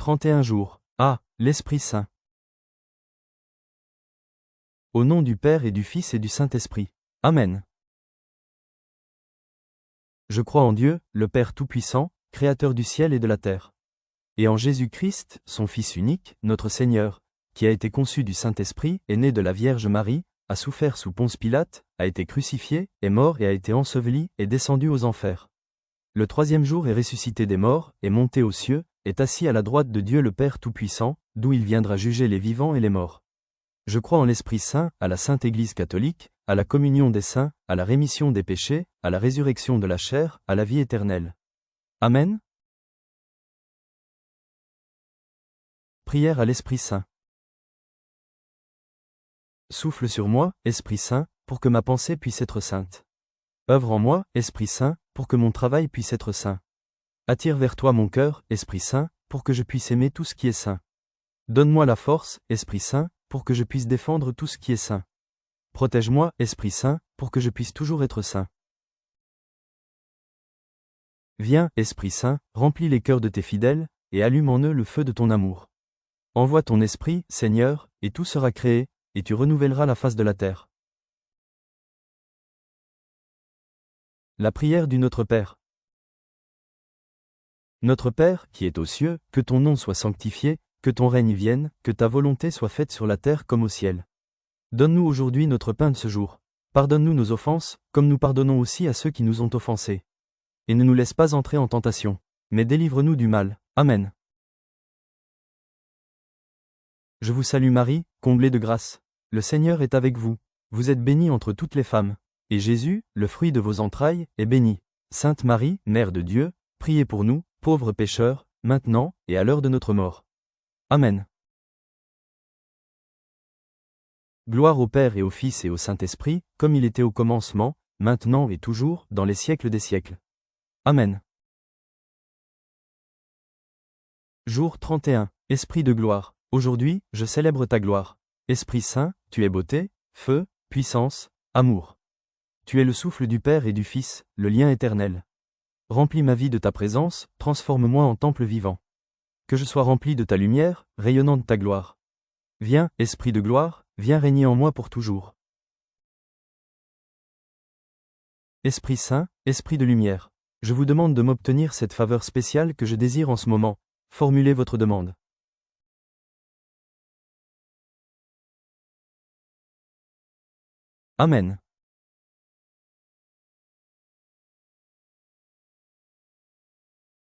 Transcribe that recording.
31 jours. Ah, l'Esprit Saint. Au nom du Père et du Fils et du Saint-Esprit. Amen. Je crois en Dieu, le Père Tout-Puissant, Créateur du ciel et de la terre. Et en Jésus-Christ, son Fils unique, notre Seigneur, qui a été conçu du Saint-Esprit, est né de la Vierge Marie, a souffert sous Ponce Pilate, a été crucifié, est mort et a été enseveli, est descendu aux enfers. Le troisième jour est ressuscité des morts, est monté aux cieux, est assis à la droite de Dieu le Père Tout-Puissant, d'où il viendra juger les vivants et les morts. Je crois en l'Esprit Saint, à la Sainte Église catholique, à la communion des saints, à la rémission des péchés, à la résurrection de la chair, à la vie éternelle. Amen. Prière à l'Esprit Saint. Souffle sur moi, Esprit Saint, pour que ma pensée puisse être sainte. Œuvre en moi, Esprit Saint, pour que mon travail puisse être saint. Attire vers toi mon cœur, Esprit Saint, pour que je puisse aimer tout ce qui est saint. Donne-moi la force, Esprit Saint, pour que je puisse défendre tout ce qui est saint. Protège-moi, Esprit Saint, pour que je puisse toujours être saint. Viens, Esprit Saint, remplis les cœurs de tes fidèles, et allume en eux le feu de ton amour. Envoie ton Esprit, Seigneur, et tout sera créé, et tu renouvelleras la face de la terre. La prière du Notre Père. Notre Père, qui es aux cieux, que ton nom soit sanctifié, que ton règne vienne, que ta volonté soit faite sur la terre comme au ciel. Donne-nous aujourd'hui notre pain de ce jour. Pardonne-nous nos offenses, comme nous pardonnons aussi à ceux qui nous ont offensés. Et ne nous laisse pas entrer en tentation, mais délivre-nous du mal. Amen. Je vous salue Marie, comblée de grâce. Le Seigneur est avec vous. Vous êtes bénie entre toutes les femmes. Et Jésus, le fruit de vos entrailles, est béni. Sainte Marie, Mère de Dieu, priez pour nous, pauvres pécheurs, maintenant, et à l'heure de notre mort. Amen. Gloire au Père et au Fils et au Saint-Esprit, comme il était au commencement, maintenant et toujours, dans les siècles des siècles. Amen. Jour 31. Esprit de gloire. Aujourd'hui, je célèbre ta gloire. Esprit Saint, tu es beauté, feu, puissance, amour. Tu es le souffle du Père et du Fils, le lien éternel. Remplis ma vie de ta présence, transforme-moi en temple vivant. Que je sois rempli de ta lumière, rayonnant de ta gloire. Viens, Esprit de gloire, viens régner en moi pour toujours. Esprit Saint, Esprit de lumière, je vous demande de m'obtenir cette faveur spéciale que je désire en ce moment. Formulez votre demande. Amen.